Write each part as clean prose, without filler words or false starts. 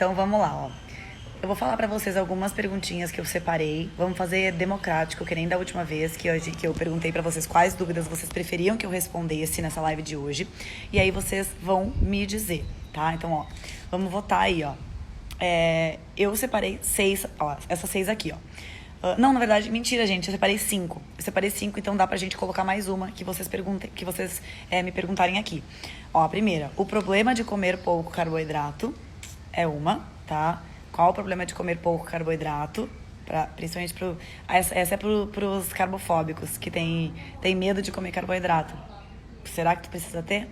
Então vamos lá, ó. Eu vou falar pra vocês algumas perguntinhas que eu separei. Vamos fazer democrático, que nem da última vez que eu perguntei pra vocês quais dúvidas vocês preferiam que eu respondesse nessa live de hoje. E aí vocês vão me dizer, tá? Então, ó, vamos votar aí, ó. Eu separei 6, ó, essas 6 aqui, ó. Não, na verdade, mentira, gente, eu separei 5. Eu separei 5, então dá pra gente colocar mais uma que vocês me perguntarem aqui. Ó, a primeira, o problema de comer pouco carboidrato é uma, tá? Qual o problema de comer pouco carboidrato? Principalmente essa é pros carbofóbicos, que tem medo de comer carboidrato. Será que tu precisa ter?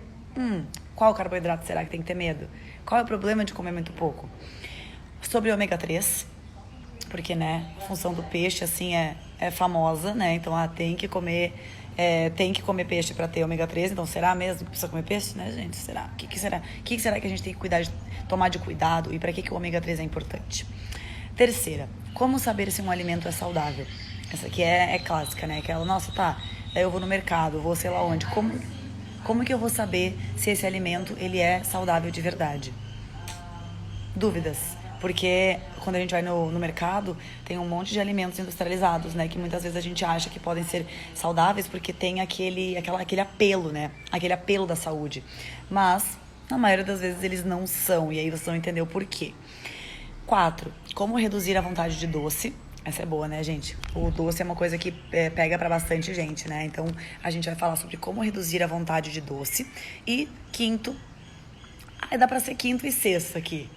Qual carboidrato será que tem que ter medo? Qual é o problema de comer muito pouco? Sobre o ômega 3, porque, né, a função do peixe, assim, é famosa, né? Então, tem que comer peixe para ter ômega 3. Então, será mesmo que precisa comer peixe, né, gente? Será? O que será? O que será que a gente tem que tomar de cuidado? E para que o ômega 3 é importante? Terceira, como saber se um alimento é saudável? Essa aqui é clássica, né? Aquela, nossa, tá, eu vou no mercado, vou sei lá onde. Como que eu vou saber se esse alimento, ele é saudável de verdade? Dúvidas. Porque quando a gente vai no mercado, tem um monte de alimentos industrializados, né? Que muitas vezes a gente acha que podem ser saudáveis porque tem aquele apelo, né? Aquele apelo da saúde. Mas, na maioria das vezes, eles não são. E aí vocês vão entender o porquê. 4. Como reduzir a vontade de doce? Essa é boa, né, gente? O doce é uma coisa que pega pra bastante gente, né? Então, a gente vai falar sobre como reduzir a vontade de doce. E 5º, dá pra ser 5º e 6º aqui.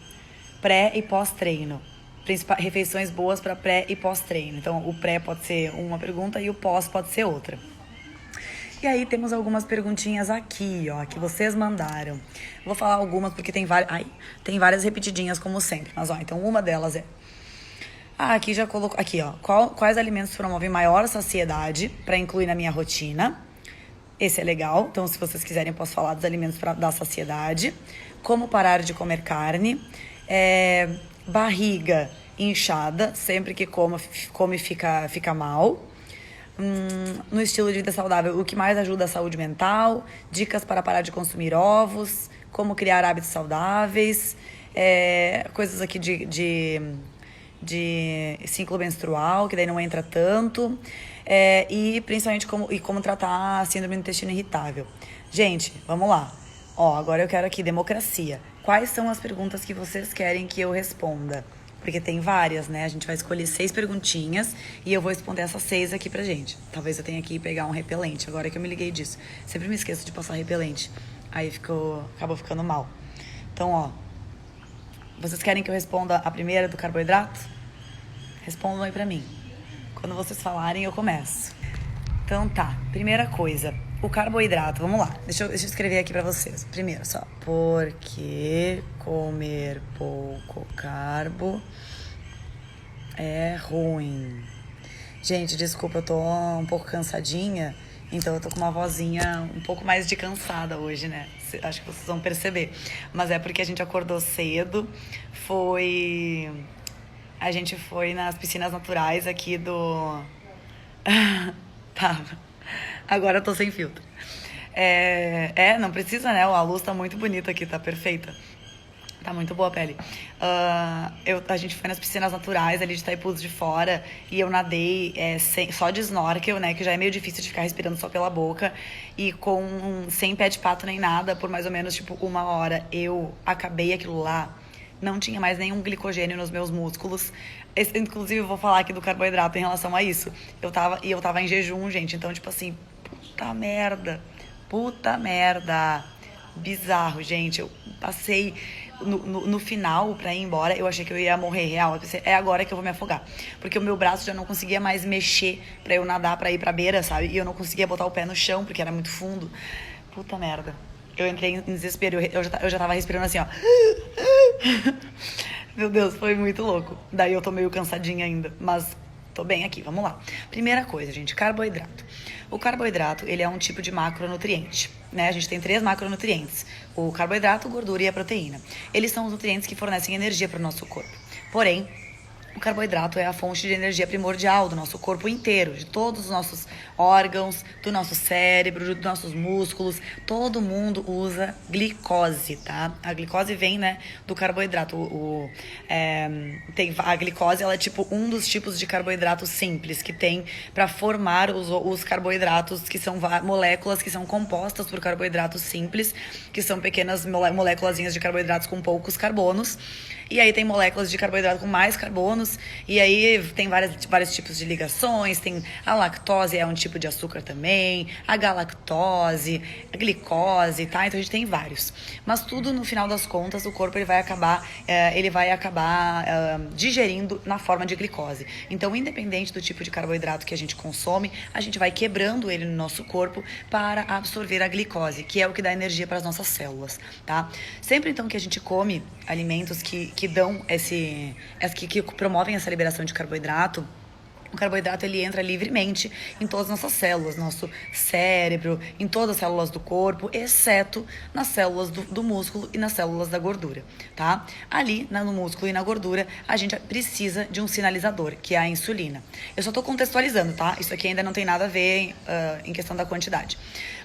Pré e pós-treino. Refeições boas para pré e pós-treino. Então, o pré pode ser uma pergunta e o pós pode ser outra. E aí, temos algumas perguntinhas aqui, ó, que vocês mandaram. Vou falar algumas porque tem várias repetidinhas, como sempre. Mas, ó, então uma delas é... aqui já colocou... Aqui, ó. Quais alimentos promovem maior saciedade para incluir na minha rotina? Esse é legal. Então, se vocês quiserem, eu posso falar dos alimentos para dar saciedade. Como parar de comer carne? Barriga inchada, sempre que come fica mal. No estilo de vida saudável, o que mais ajuda a saúde mental? Dicas para parar de consumir ovos, como criar hábitos saudáveis, coisas aqui de ciclo menstrual, que daí não entra tanto, e principalmente como tratar a síndrome do intestino irritável. Gente, vamos lá. Ó, agora eu quero aqui democracia. Quais são as perguntas que vocês querem que eu responda? Porque tem várias, né? A gente vai escolher 6 perguntinhas e eu vou responder essas 6 aqui pra gente. Talvez eu tenha que pegar um repelente, agora que eu me liguei disso. Sempre me esqueço de passar repelente. Aí acabou ficando mal. Então, ó. Vocês querem que eu responda a primeira do carboidrato? Respondam aí pra mim. Quando vocês falarem, eu começo. Então tá, primeira coisa. O carboidrato, vamos lá. Deixa eu escrever aqui pra vocês. Primeiro, só. Por que comer pouco carbo é ruim? Gente, desculpa, eu tô um pouco cansadinha. Então eu tô com uma vozinha um pouco mais de cansada hoje, né? Acho que vocês vão perceber. Mas é porque a gente acordou cedo. A gente foi nas piscinas naturais aqui do... Tava. Agora eu tô sem filtro. Não precisa, né? A luz tá muito bonita aqui, tá perfeita. Tá muito boa a pele. A gente foi nas piscinas naturais ali de Itaipus de Fora e eu nadei só de snorkel, né? Que já é meio difícil de ficar respirando só pela boca. E sem pé de pato nem nada, por mais ou menos, 1 hora. Eu acabei aquilo lá. Não tinha mais nenhum glicogênio nos meus músculos. Inclusive, eu vou falar aqui do carboidrato em relação a isso. Eu tava em jejum, gente. Então, assim, puta merda. Bizarro, gente. Eu passei no final pra ir embora. Eu achei que eu ia morrer real. Eu pensei, é agora que eu vou me afogar. Porque o meu braço já não conseguia mais mexer pra eu nadar, pra ir pra beira, sabe? E eu não conseguia botar o pé no chão, porque era muito fundo. Puta merda. Eu entrei em desespero. Eu já tava respirando assim, ó. Meu Deus, foi muito louco. Daí eu tô meio cansadinha ainda, mas tô bem aqui, vamos lá. Primeira coisa, gente, carboidrato. O carboidrato, ele é um tipo de macronutriente, né? A gente tem 3 macronutrientes: o carboidrato, a gordura e a proteína. Eles são os nutrientes que fornecem energia para o nosso corpo. Porém, O carboidrato é a fonte de energia primordial do nosso corpo inteiro, de todos os nossos órgãos, do nosso cérebro, dos nossos músculos. Todo mundo usa glicose, tá? A glicose vem, né, do carboidrato. A glicose, ela é tipo um dos tipos de carboidrato simples que tem para formar os carboidratos, que são moléculas que são compostas por carboidratos simples, que são pequenas moléculazinhas de carboidratos com poucos carbonos. E aí tem moléculas de carboidrato com mais carbonos, e aí tem vários tipos de ligações, tem a lactose, é um tipo de açúcar também, a galactose, a glicose, tá? Então a gente tem vários. Mas tudo, no final das contas, o corpo ele vai acabar digerindo na forma de glicose. Então, independente do tipo de carboidrato que a gente consome, a gente vai quebrando ele no nosso corpo para absorver a glicose, que é o que dá energia para as nossas células, tá? Sempre, então, que a gente come alimentos que dão que promovem essa liberação de carboidrato, o carboidrato ele entra livremente em todas as nossas células, nosso cérebro, em todas as células do corpo, exceto nas células do músculo e nas células da gordura, tá? Ali, no músculo e na gordura, a gente precisa de um sinalizador, que é a insulina. Eu só tô contextualizando, tá? Isso aqui ainda não tem nada a ver em questão da quantidade.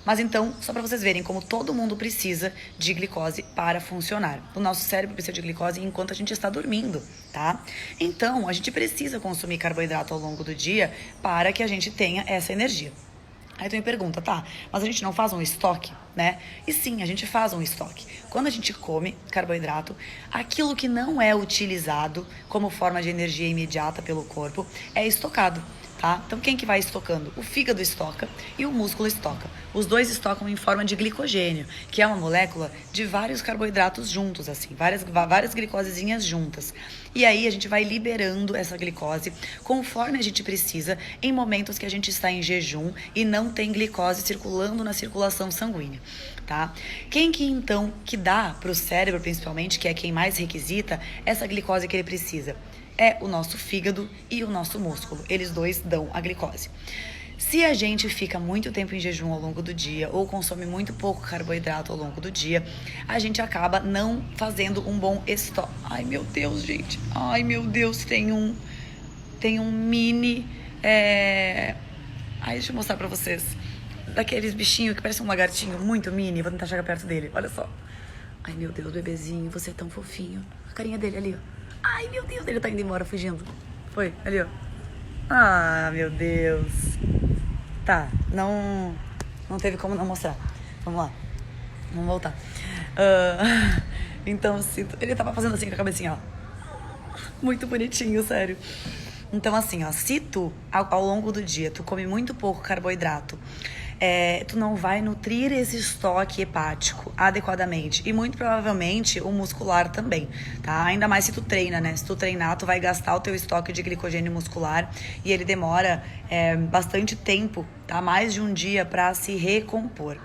Mas então, só para vocês verem como todo mundo precisa de glicose para funcionar. O nosso cérebro precisa de glicose enquanto a gente está dormindo, tá? Então, a gente precisa consumir carboidrato ao longo do dia para que a gente tenha essa energia. Aí tu me pergunta, tá, mas a gente não faz um estoque, né? E sim, a gente faz um estoque. Quando a gente come carboidrato, aquilo que não é utilizado como forma de energia imediata pelo corpo é estocado. Tá? Então, quem que vai estocando? O fígado estoca e o músculo estoca. Os dois estocam em forma de glicogênio, que é uma molécula de vários carboidratos juntos, assim, várias glicosezinhas juntas. E aí a gente vai liberando essa glicose conforme a gente precisa em momentos que a gente está em jejum e não tem glicose circulando na circulação sanguínea, tá? Quem que então que dá para o cérebro, principalmente, que é quem mais requisita essa glicose que ele precisa? É o nosso fígado e o nosso músculo. Eles dois dão a glicose. Se a gente fica muito tempo em jejum ao longo do dia ou consome muito pouco carboidrato ao longo do dia, a gente acaba não fazendo um bom estoque. Ai, meu Deus, gente. Ai, meu Deus, tem um mini... Ai, deixa eu mostrar pra vocês. Daqueles bichinhos que parece um lagartinho muito mini. Vou tentar chegar perto dele. Olha só. Ai, meu Deus, bebezinho, você é tão fofinho. A carinha dele ali, ó. Ai, meu Deus, ele tá indo embora, fugindo. Foi, ali, ó. Ah, meu Deus. Tá, não teve como não mostrar. Vamos lá. Vamos voltar. Então, ele tava fazendo assim com a cabecinha, ó. Muito bonitinho, sério. Então, assim, ó, se tu, ao longo do dia, tu come muito pouco carboidrato, tu não vai nutrir esse estoque hepático adequadamente. E muito provavelmente o muscular também, tá? Ainda mais se tu treina, né? Se tu treinar, tu vai gastar o teu estoque de glicogênio muscular e ele demora bastante tempo, tá? Mais de um dia para se recompor.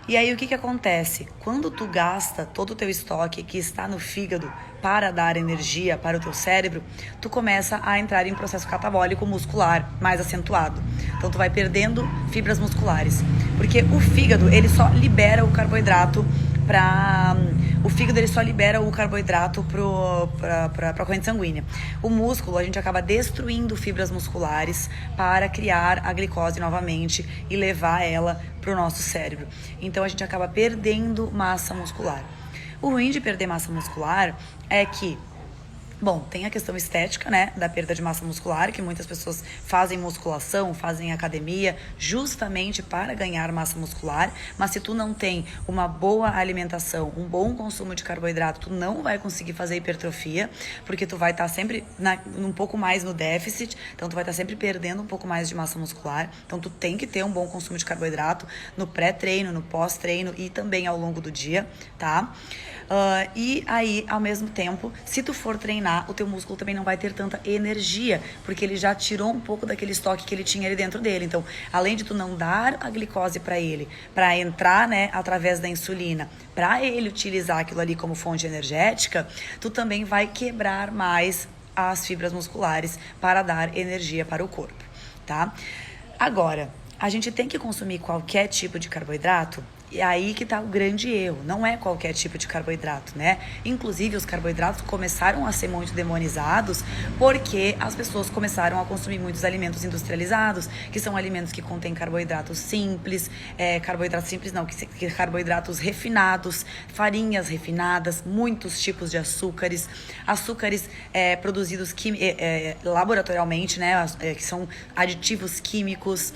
E aí, o que acontece? Quando tu gasta todo o teu estoque que está no fígado para dar energia para o teu cérebro, tu começa a entrar em processo catabólico muscular mais acentuado. Então, tu vai perdendo fibras musculares. Porque o fígado, ele só libera o carboidrato para a corrente sanguínea. O músculo, a gente acaba destruindo fibras musculares para criar a glicose novamente e levar ela para o nosso cérebro. Então, a gente acaba perdendo massa muscular. O ruim de perder massa muscular é que, bom, tem a questão estética, né, da perda de massa muscular, que muitas pessoas fazem musculação, fazem academia, justamente para ganhar massa muscular, mas se tu não tem uma boa alimentação, um bom consumo de carboidrato, tu não vai conseguir fazer hipertrofia, porque tu vai estar sempre um pouco mais no déficit, então tu vai estar sempre perdendo um pouco mais de massa muscular, então tu tem que ter um bom consumo de carboidrato no pré-treino, no pós-treino e também ao longo do dia, tá? E aí, ao mesmo tempo, se tu for treinar, o teu músculo também não vai ter tanta energia, porque ele já tirou um pouco daquele estoque que ele tinha ali dentro dele. Então, além de tu não dar a glicose para ele, para entrar, né, através da insulina, para ele utilizar aquilo ali como fonte energética, tu também vai quebrar mais as fibras musculares para dar energia para o corpo, tá? Agora, a gente tem que consumir qualquer tipo de carboidrato? E aí que tá o grande erro, não é qualquer tipo de carboidrato, né? Inclusive, os carboidratos começaram a ser muito demonizados porque as pessoas começaram a consumir muitos alimentos industrializados, que são alimentos que contêm carboidratos simples, carboidratos refinados, farinhas refinadas, muitos tipos de açúcares produzidos laboratorialmente, né? Que são aditivos químicos,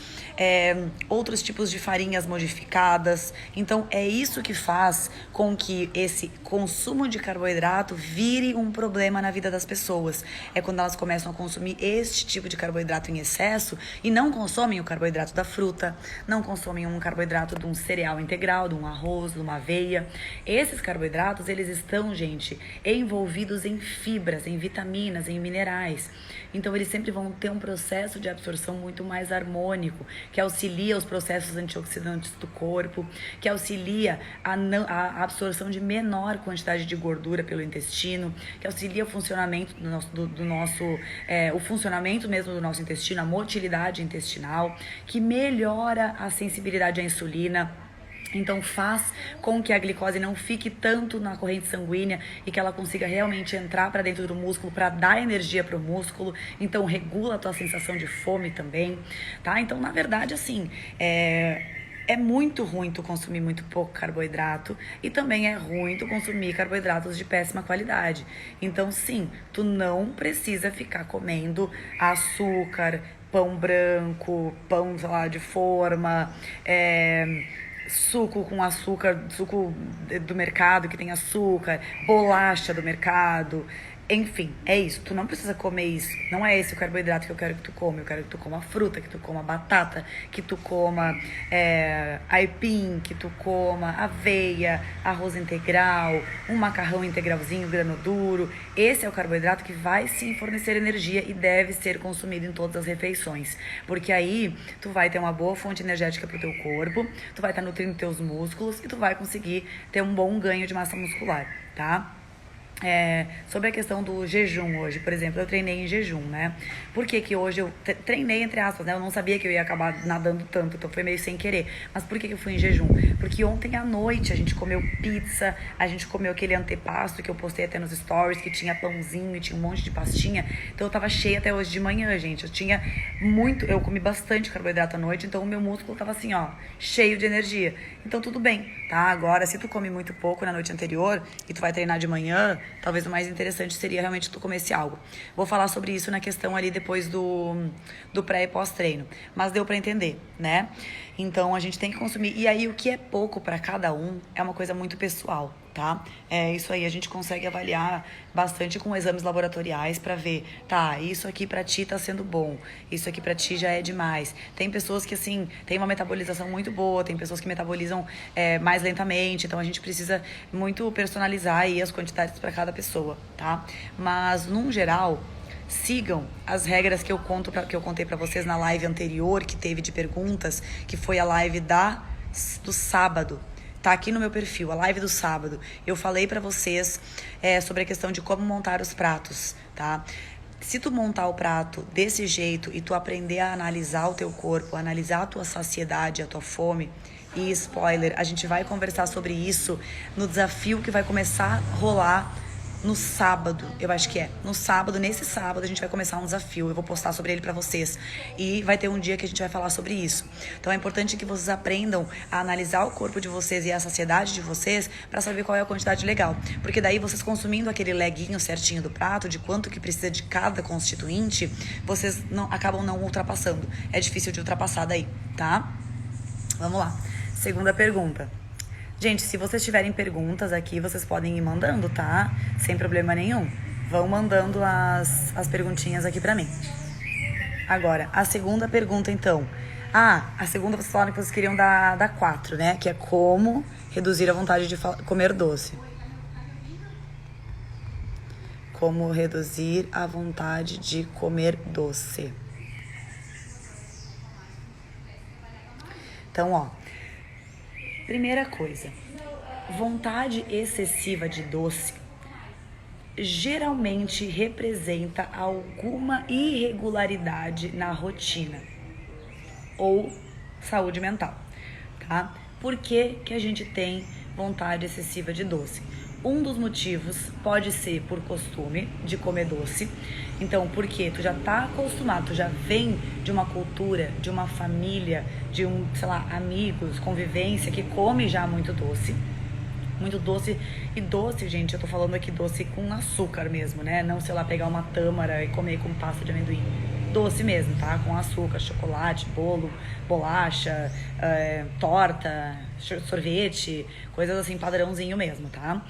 outros tipos de farinhas modificadas. Então, é isso que faz com que esse consumo de carboidrato vire um problema na vida das pessoas. É quando elas começam a consumir este tipo de carboidrato em excesso e não consomem o carboidrato da fruta, não consomem um carboidrato de um cereal integral, de um arroz, de uma aveia. Esses carboidratos, eles estão, gente, envolvidos em fibras, em vitaminas, em minerais. Então, eles sempre vão ter um processo de absorção muito mais harmônico, que auxilia os processos antioxidantes do corpo, que auxilia a absorção de menor quantidade de gordura pelo intestino, que auxilia o funcionamento o funcionamento mesmo do nosso intestino, a motilidade intestinal, que melhora a sensibilidade à insulina. Então faz com que a glicose não fique tanto na corrente sanguínea e que ela consiga realmente entrar para dentro do músculo para dar energia para o músculo. Então regula a tua sensação de fome também, tá? Então, na verdade, assim, é muito ruim tu consumir muito pouco carboidrato e também é ruim tu consumir carboidratos de péssima qualidade. Então, sim, tu não precisa ficar comendo açúcar, pão branco, pão, sei lá, de forma, suco com açúcar, suco do mercado que tem açúcar, bolacha do mercado. Enfim, é isso. Tu não precisa comer isso. Não é esse o carboidrato que eu quero que tu coma. Eu quero que tu coma fruta, que tu coma batata, que tu coma aipim, que tu coma aveia, arroz integral, um macarrão integralzinho, grano duro. Esse é o carboidrato que vai sim fornecer energia e deve ser consumido em todas as refeições. Porque aí tu vai ter uma boa fonte energética pro teu corpo, tu vai estar nutrindo teus músculos e tu vai conseguir ter um bom ganho de massa muscular, tá? Sobre a questão do jejum hoje, por exemplo, eu treinei em jejum, né? Por que hoje eu treinei, entre aspas, né? Eu não sabia que eu ia acabar nadando tanto, então foi meio sem querer. Mas por que eu fui em jejum? Porque ontem à noite a gente comeu pizza, a gente comeu aquele antepasto que eu postei até nos stories, que tinha pãozinho e tinha um monte de pastinha. Então eu tava cheia até hoje de manhã, gente. Eu comi bastante carboidrato à noite, então o meu músculo tava assim, ó, cheio de energia. Então tudo bem, tá? Agora, se tu come muito pouco na noite anterior e tu vai treinar de manhã, talvez o mais interessante seria realmente tu comer esse algo. Vou falar sobre isso na questão ali depois do pré e pós-treino. Mas deu pra entender, né? Então, a gente tem que consumir. E aí, o que é pouco pra cada um é uma coisa muito pessoal, tá? Isso aí a gente consegue avaliar bastante com exames laboratoriais pra ver, tá, isso aqui pra ti tá sendo bom, isso aqui pra ti já é demais. Tem pessoas que, assim, tem uma metabolização muito boa, tem pessoas que metabolizam mais lentamente, então a gente precisa muito personalizar aí as quantidades pra cada pessoa, tá? Mas, num geral, sigam as regras que eu contei pra vocês na live anterior que teve de perguntas, que foi a live do sábado. Tá aqui no meu perfil, a live do sábado. Eu falei pra vocês sobre a questão de como montar os pratos, tá? Se tu montar o prato desse jeito e tu aprender a analisar o teu corpo, analisar a tua saciedade, a tua fome, e spoiler, a gente vai conversar sobre isso no desafio que vai começar a rolar no sábado, eu acho que nesse sábado a gente vai começar um desafio, eu vou postar sobre ele pra vocês e vai ter um dia que a gente vai falar sobre isso. Então é importante que vocês aprendam a analisar o corpo de vocês e a saciedade de vocês pra saber qual é a quantidade legal, porque daí vocês consumindo aquele leguinho certinho do prato, de quanto que precisa de cada constituinte, vocês acabam não ultrapassando, é difícil de ultrapassar daí, tá? Vamos lá, segunda pergunta. Gente, se vocês tiverem perguntas aqui, vocês podem ir mandando, tá? Sem problema nenhum. Vão mandando as perguntinhas aqui pra mim. Agora, a segunda pergunta, então. A segunda vocês falaram que vocês queriam da 4, né? Que é como reduzir a vontade de comer doce. Como reduzir a vontade de comer doce. Então, ó. Primeira coisa, vontade excessiva de doce geralmente representa alguma irregularidade na rotina ou saúde mental, tá? Por que que a gente tem vontade excessiva de doce? Um dos motivos pode ser por costume de comer doce. Então, porque tu já tá acostumado, tu já vem de uma cultura, de uma família, de sei lá, amigos, convivência que come já muito doce. Muito doce. E doce, gente, eu tô falando aqui doce com açúcar mesmo, né? Não, sei lá, pegar uma tâmara e comer com pasta de amendoim. Doce mesmo, tá? Com açúcar, chocolate, bolo, bolacha, torta, sorvete, coisas assim, padrãozinho mesmo, tá?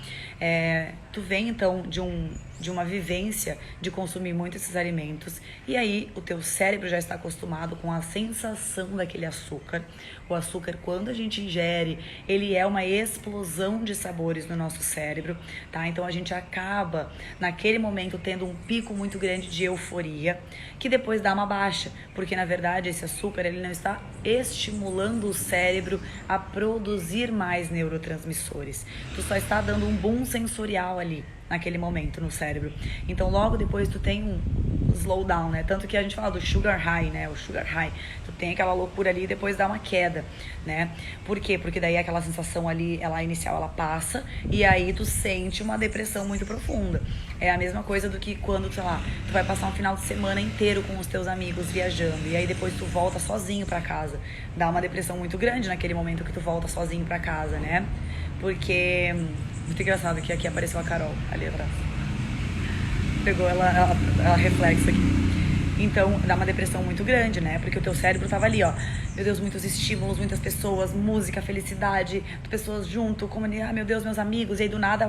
Tu vem, então, de uma vivência de consumir muito esses alimentos e aí o teu cérebro já está acostumado com a sensação daquele açúcar. O açúcar, quando a gente ingere, ele é uma explosão de sabores no nosso cérebro, tá? Então a gente acaba, naquele momento, tendo um pico muito grande de euforia, que depois dá uma baixa, porque na verdade esse açúcar, ele não está estimulando o cérebro a produzir mais neurotransmissores. Tu só está dando um boom sensorial ali, naquele momento no cérebro. Então logo depois tu tem um slowdown, né? Tanto que a gente fala do sugar high, né? O sugar high. Tu tem aquela loucura ali e depois dá uma queda, né? Por quê? Porque daí aquela sensação ali, ela inicial, ela passa e aí tu sente uma depressão muito profunda. É a mesma coisa do que quando, sei lá, tu vai passar um final de semana inteiro com os teus amigos viajando e aí depois tu volta sozinho pra casa. Dá uma depressão muito grande naquele momento que tu volta sozinho pra casa, né? Porque... Muito engraçado que aqui apareceu a Carol, ali atrás. Pegou ela reflexo aqui. Então, dá uma depressão muito grande, né? Porque o teu cérebro tava ali, ó. Meu Deus, muitos estímulos, muitas pessoas, música, felicidade, pessoas junto, comunidade, meu Deus, meus amigos. E aí, do nada,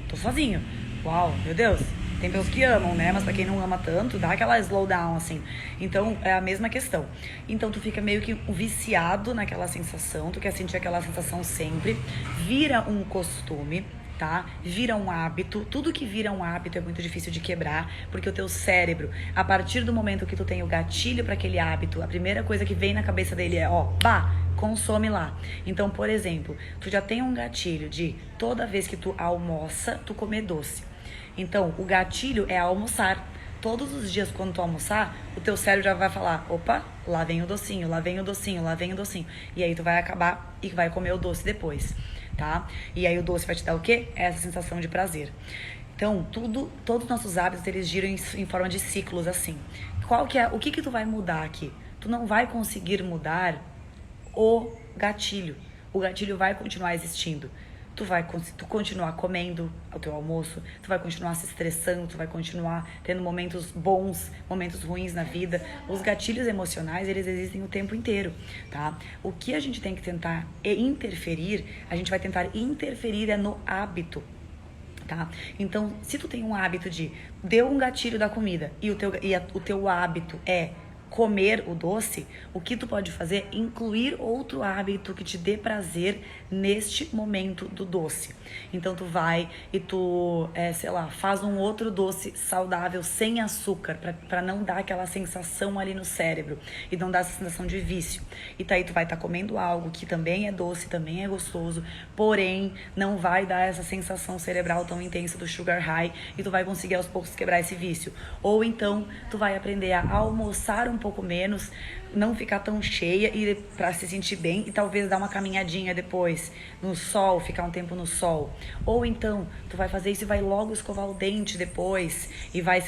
tô sozinho. Uau, meu Deus. Tem pessoas que amam, né? Mas pra quem não ama tanto, dá aquela slowdown, assim. Então, é a mesma questão. Então, tu fica meio que viciado naquela sensação, tu quer sentir aquela sensação sempre, vira um costume, tá? Vira um hábito. Tudo que vira um hábito é muito difícil de quebrar, porque o teu cérebro, a partir do momento que tu tem o gatilho para aquele hábito, a primeira coisa que vem na cabeça dele é, consome lá. Então, por exemplo, tu já tem um gatilho de toda vez que tu almoça, tu comer doce. Então, o gatilho é almoçar. Todos os dias, quando tu almoçar, o teu cérebro já vai falar, opa, lá vem o docinho, lá vem o docinho, lá vem o docinho. E aí tu vai acabar e vai comer o doce depois, tá? E aí o doce vai te dar o quê? Essa sensação de prazer. Então, todos os nossos hábitos, eles giram em forma de ciclos, assim. O que tu vai mudar aqui? Tu não vai conseguir mudar o gatilho. O gatilho vai continuar existindo. Tu vai continuar comendo o teu almoço, tu vai continuar se estressando, tu vai continuar tendo momentos bons, momentos ruins na vida. Os gatilhos emocionais, eles existem o tempo inteiro, tá? O que a gente tem que tentar interferir, a gente vai tentar interferir no hábito, tá? Então, se tu tem um hábito deu um gatilho da comida e o teu hábito é comer o doce, o que tu pode fazer é incluir outro hábito que te dê prazer neste momento do doce. Então tu vai e tu, faz um outro doce saudável sem açúcar, para não dar aquela sensação ali no cérebro e não dar essa sensação de vício. E daí tu vai estar comendo algo que também é doce, também é gostoso, porém não vai dar essa sensação cerebral tão intensa do sugar high e tu vai conseguir aos poucos quebrar esse vício. Ou então tu vai aprender a almoçar um pouco menos, não ficar tão cheia e para se sentir bem e talvez dar uma caminhadinha depois no sol, ficar um tempo no sol. Ou então tu vai fazer isso e vai logo escovar o dente depois e vai,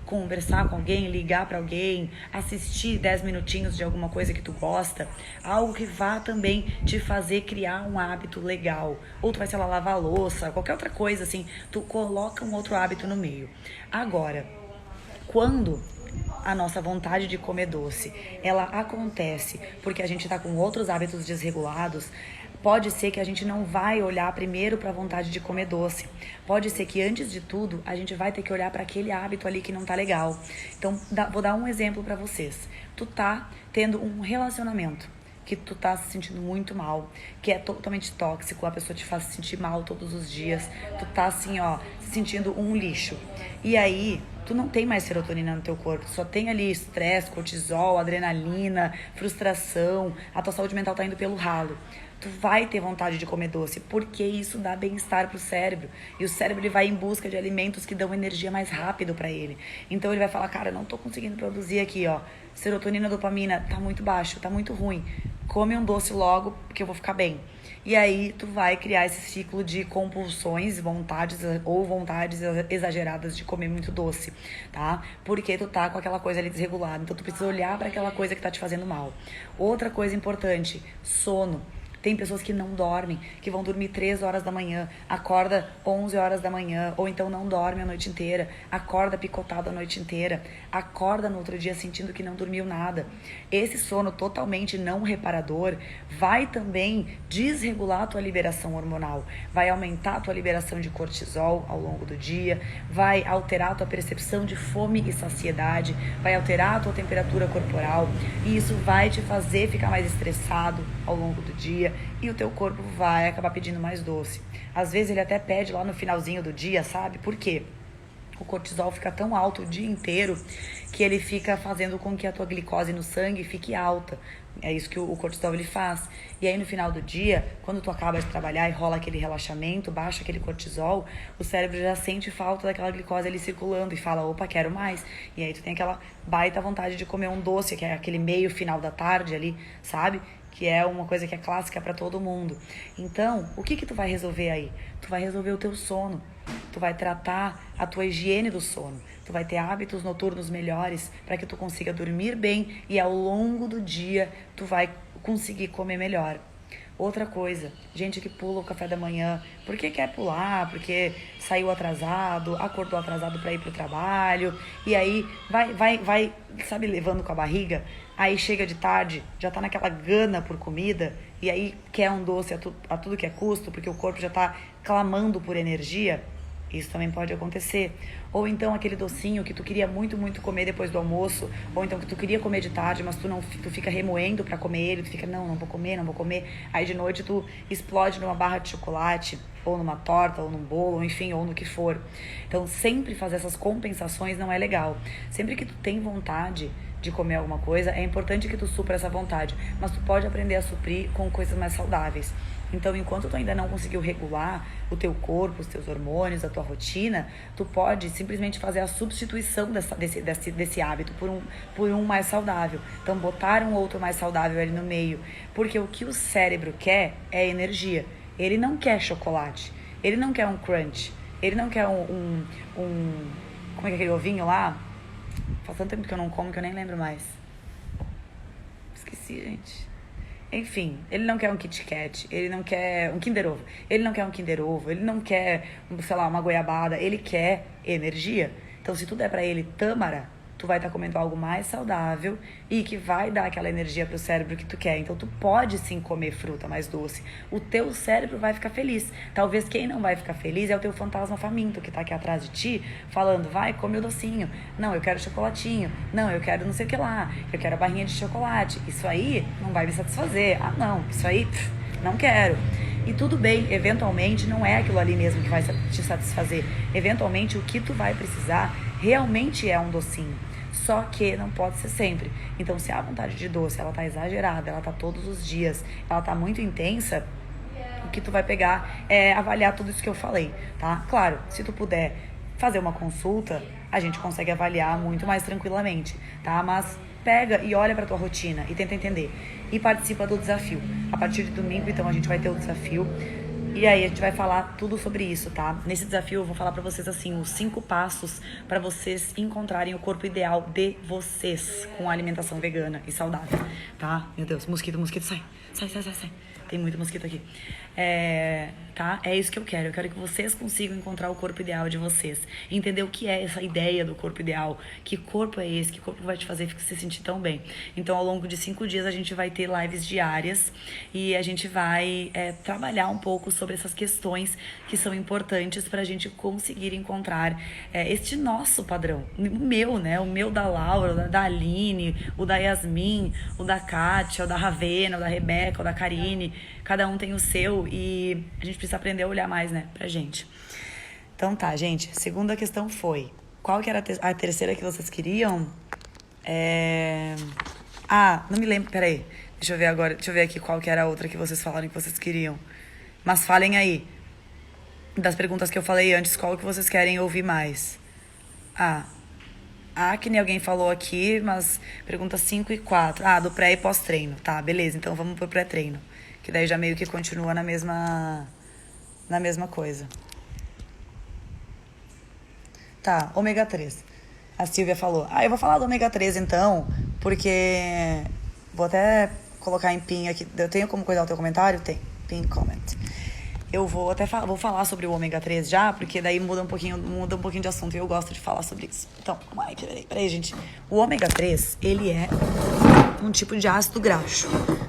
conversar com alguém, ligar para alguém, assistir 10 minutinhos de alguma coisa que tu gosta, algo que vá também te fazer criar um hábito legal. Ou tu vai, lavar a louça, qualquer outra coisa assim, tu coloca um outro hábito no meio. Agora, quando a nossa vontade de comer doce, ela acontece porque a gente tá com outros hábitos desregulados, pode ser que a gente não vai olhar primeiro para a vontade de comer doce. Pode ser que, antes de tudo, a gente vai ter que olhar para aquele hábito ali que não tá legal. Então, vou dar um exemplo para vocês. Tu tá tendo um relacionamento que tu tá se sentindo muito mal, que é totalmente tóxico, a pessoa te faz se sentir mal todos os dias, tu tá assim, se sentindo um lixo. E aí, tu não tem mais serotonina no teu corpo, só tem ali estresse, cortisol, adrenalina, frustração, a tua saúde mental tá indo pelo ralo. Tu vai ter vontade de comer doce, porque isso dá bem-estar pro cérebro. E o cérebro, ele vai em busca de alimentos que dão energia mais rápido pra ele. Então ele vai falar, cara, não tô conseguindo produzir aqui, serotonina, dopamina, tá muito baixo, tá muito ruim. come um doce logo, porque eu vou ficar bem. E aí tu vai criar esse ciclo de compulsões, vontades exageradas de comer muito doce, tá? Porque tu tá com aquela coisa ali desregulada. Então tu precisa olhar para aquela coisa que tá te fazendo mal. Outra coisa importante, sono. Tem pessoas que não dormem, que vão dormir 3 horas da manhã, acorda 11 horas da manhã, ou então não dorme a noite inteira, acorda picotado a noite inteira, acorda no outro dia sentindo que não dormiu nada. Esse sono totalmente não reparador vai também desregular a tua liberação hormonal, vai aumentar a tua liberação de cortisol ao longo do dia, vai alterar a tua percepção de fome e saciedade, vai alterar a tua temperatura corporal, e isso vai te fazer ficar mais estressado ao longo do dia, e o teu corpo vai acabar pedindo mais doce. Às vezes ele até pede lá no finalzinho do dia, sabe? Por quê? O cortisol fica tão alto o dia inteiro que ele fica fazendo com que a tua glicose no sangue fique alta. É isso que o cortisol ele faz. E aí no final do dia, quando tu acaba de trabalhar e rola aquele relaxamento, baixa aquele cortisol, o cérebro já sente falta daquela glicose ali circulando e fala, opa, quero mais. E aí tu tem aquela baita vontade de comer um doce, que é aquele meio final da tarde ali, sabe? Que é uma coisa que é clássica para todo mundo. Então, o que tu vai resolver aí? Tu vai resolver o teu sono. Tu vai tratar a tua higiene do sono. Tu vai ter hábitos noturnos melhores para que tu consiga dormir bem e ao longo do dia tu vai conseguir comer melhor. Outra coisa, gente que pula o café da manhã, porque quer pular, porque saiu atrasado, acordou atrasado para ir pro trabalho, e aí vai, sabe, levando com a barriga, aí chega de tarde, já tá naquela gana por comida, e aí quer um doce a tudo que é custo, porque o corpo já tá clamando por energia. Isso também pode acontecer. Ou então aquele docinho que tu queria muito, muito comer depois do almoço, ou então que tu queria comer de tarde, mas tu fica remoendo pra comer ele, tu fica, não vou comer, não vou comer. Aí de noite tu explode numa barra de chocolate, ou numa torta, ou num bolo, enfim, ou no que for. Então sempre fazer essas compensações não é legal. Sempre que tu tem vontade de comer alguma coisa, é importante que tu supra essa vontade, mas tu pode aprender a suprir com coisas mais saudáveis. Então, enquanto tu ainda não conseguiu regular o teu corpo, os teus hormônios, a tua rotina, tu pode simplesmente fazer a substituição desse hábito por um mais saudável. Então, botar um outro mais saudável ali no meio. Porque o que o cérebro quer é energia. Ele não quer chocolate. Ele não quer um crunch. Ele não quer como é que é aquele ovinho lá? Faz tanto tempo que eu não como que eu nem lembro mais. Esqueci, gente. Enfim, ele não quer um Kit Kat, ele não quer um Kinder Ovo, ele não quer um Kinder Ovo, ele não quer, sei lá, uma goiabada, ele quer energia. Então, se tu der pra ele tâmara, tu vai estar comendo algo mais saudável e que vai dar aquela energia pro cérebro que tu quer. Então, tu pode sim comer fruta mais doce. O teu cérebro vai ficar feliz. Talvez quem não vai ficar feliz é o teu fantasma faminto que tá aqui atrás de ti, falando, vai, come o docinho. Não, eu quero chocolatinho. Não, eu quero não sei o que lá. Eu quero a barrinha de chocolate. Isso aí não vai me satisfazer. Ah, não, isso aí, não quero. E tudo bem, eventualmente não é aquilo ali mesmo que vai te satisfazer. Eventualmente o que tu vai precisar realmente é um docinho. Só que não pode ser sempre. Então, se a vontade de doce, ela tá exagerada, ela tá todos os dias, ela tá muito intensa, o que tu vai pegar é avaliar tudo isso que eu falei, tá? Claro, se tu puder fazer uma consulta, a gente consegue avaliar muito mais tranquilamente, tá? Mas pega e olha pra tua rotina e tenta entender. E participa do desafio. A partir de domingo, então, a gente vai ter o desafio. E aí a gente vai falar tudo sobre isso, tá? Nesse desafio eu vou falar pra vocês assim, os 5 passos pra vocês encontrarem o corpo ideal de vocês com a alimentação vegana e saudável, tá? Meu Deus, mosquito, sai. Tem muito mosquito aqui. Tá? É isso que eu quero. Eu quero que vocês consigam encontrar o corpo ideal de vocês. Entender o que é essa ideia do corpo ideal. Que corpo é esse? Que corpo vai te fazer se sentir tão bem? Então, ao longo de 5 dias, a gente vai ter lives diárias. E a gente vai trabalhar um pouco sobre essas questões que são importantes pra gente conseguir encontrar este nosso padrão. O meu, né? O meu da Laura, da Aline, o da Yasmin, o da Kátia, o da Ravena, o da Rebeca, o da Karine. Cada um tem o seu e a gente precisa aprender a olhar mais, né, pra gente. Então tá, gente. Segunda questão foi... Qual que era a terceira que vocês queriam? Não me lembro. Peraí. Deixa eu ver agora. Deixa eu ver aqui qual que era a outra que vocês falaram que vocês queriam. Mas falem aí. Das perguntas que eu falei antes, qual que vocês querem ouvir mais? Acne, alguém falou aqui, mas pergunta 5 e 4. Do pré e pós-treino. Tá, beleza, então vamos pro pré-treino. Que daí já meio que continua na mesma coisa. Tá, ômega 3. A Silvia falou. Eu vou falar do ômega 3 então, porque... Vou até colocar em pin aqui. Eu tenho como cuidar o teu comentário? Tem. Pin comment. Eu vou até vou falar sobre o ômega 3 já, porque daí muda um pouquinho de assunto e eu gosto de falar sobre isso. Então, calma aí, peraí, gente. O ômega 3, ele é um tipo de ácido graxo,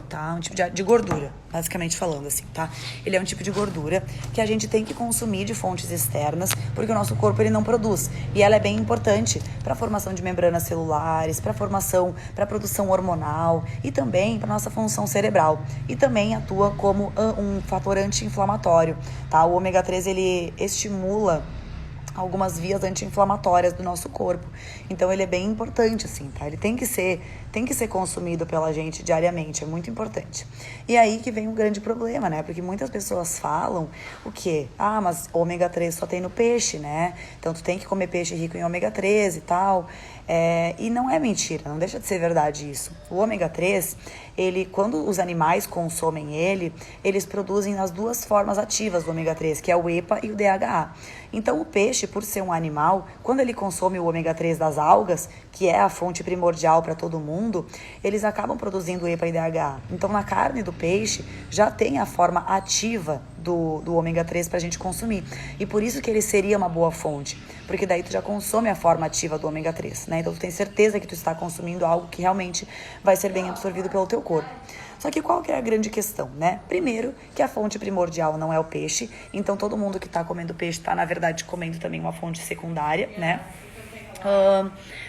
tá? Um tipo de gordura, basicamente falando assim, tá? Ele é um tipo de gordura que a gente tem que consumir de fontes externas, porque o nosso corpo ele não produz. E ela é bem importante para a formação de membranas celulares, para a produção hormonal e também para nossa função cerebral. E também atua como um fator anti-inflamatório, tá? O ômega 3 ele estimula algumas vias anti-inflamatórias do nosso corpo. Então ele é bem importante, assim, tá? Ele tem que ser consumido pela gente diariamente, é muito importante. E aí que vem um grande problema, né? Porque muitas pessoas falam o quê? Mas ômega 3 só tem no peixe, né? Então tu tem que comer peixe rico em ômega 3 e tal. E não é mentira, não deixa de ser verdade isso. O ômega 3, quando os animais consomem ele, eles produzem as duas formas ativas do ômega 3, que é o EPA e o DHA. Então o peixe, por ser um animal, quando ele consome o ômega 3 das algas, que é a fonte primordial para todo mundo, eles acabam produzindo EPA e DHA. Então na carne do peixe já tem a forma ativa do ômega 3 para a gente consumir. E por isso que ele seria uma boa fonte, porque daí tu já consome a forma ativa do ômega 3, né? Então tu tem certeza que tu está consumindo algo que realmente vai ser bem absorvido pelo teu corpo. Só que qual que é a grande questão, né? Primeiro, que a fonte primordial não é o peixe, então todo mundo que está comendo peixe está, na verdade, comendo também uma fonte secundária, né?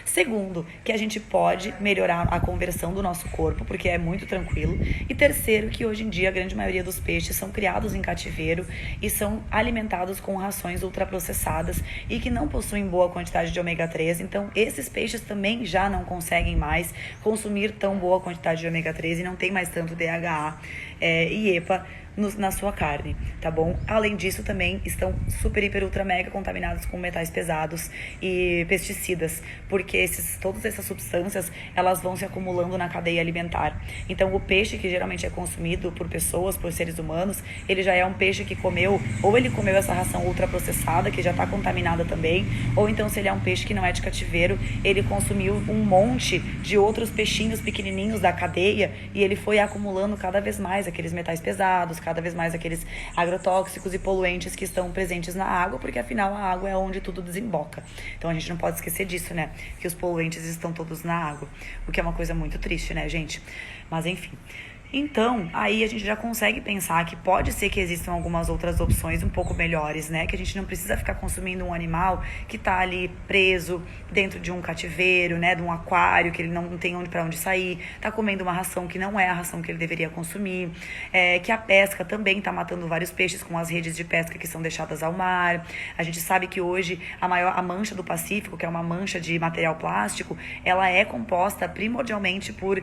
Segundo, que a gente pode melhorar a conversão do nosso corpo, porque é muito tranquilo. E terceiro, que hoje em dia a grande maioria dos peixes são criados em cativeiro e são alimentados com rações ultraprocessadas e que não possuem boa quantidade de ômega 3. Então, esses peixes também já não conseguem mais consumir tão boa quantidade de ômega 3 e não tem mais tanto DHA e EPA na sua carne, tá bom? Além disso, também estão super, hiper, ultra, mega contaminados com metais pesados e pesticidas, porque todas essas substâncias, elas vão se acumulando na cadeia alimentar. Então, o peixe que geralmente é consumido por pessoas, por seres humanos, ele já é um peixe que ele comeu essa ração ultraprocessada, que já está contaminada também, ou então, se ele é um peixe que não é de cativeiro, ele consumiu um monte de outros peixinhos pequenininhos da cadeia e ele foi acumulando cada vez mais aqueles metais pesados, cada vez mais aqueles agrotóxicos e poluentes que estão presentes na água, porque afinal a água é onde tudo desemboca. Então a gente não pode esquecer disso, né? Que os poluentes estão todos na água, o que é uma coisa muito triste, né, gente? Mas enfim. Então, aí a gente já consegue pensar que pode ser que existam algumas outras opções um pouco melhores, né? Que a gente não precisa ficar consumindo um animal que tá ali preso dentro de um cativeiro, né? De um aquário, que ele não tem para onde sair, tá comendo uma ração que não é a ração que ele deveria consumir, que a pesca também tá matando vários peixes com as redes de pesca que são deixadas ao mar. A gente sabe que hoje a mancha do Pacífico, que é uma mancha de material plástico, ela é composta primordialmente por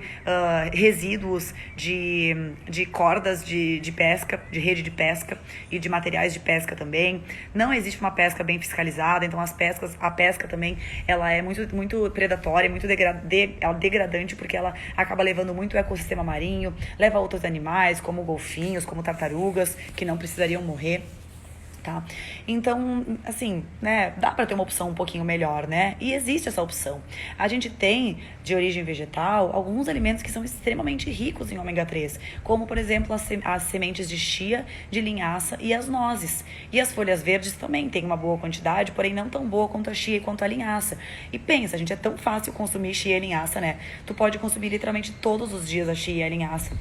resíduos de cordas de pesca, de rede de pesca e de materiais de pesca também. Não existe uma pesca bem fiscalizada, então a pesca também, ela é muito, muito predatória, muito degradante, porque ela acaba levando muito o ecossistema marinho, leva outros animais, como golfinhos, como tartarugas, que não precisariam morrer. Tá? Então, assim, né, dá para ter uma opção um pouquinho melhor, né? E existe essa opção. A gente tem, de origem vegetal, alguns alimentos que são extremamente ricos em ômega 3, como, por exemplo, as sementes de chia, de linhaça e as nozes. E as folhas verdes também têm uma boa quantidade, porém não tão boa quanto a chia e quanto a linhaça. E pensa, gente, é tão fácil consumir chia e linhaça, né? Tu pode consumir literalmente todos os dias a chia e a linhaça.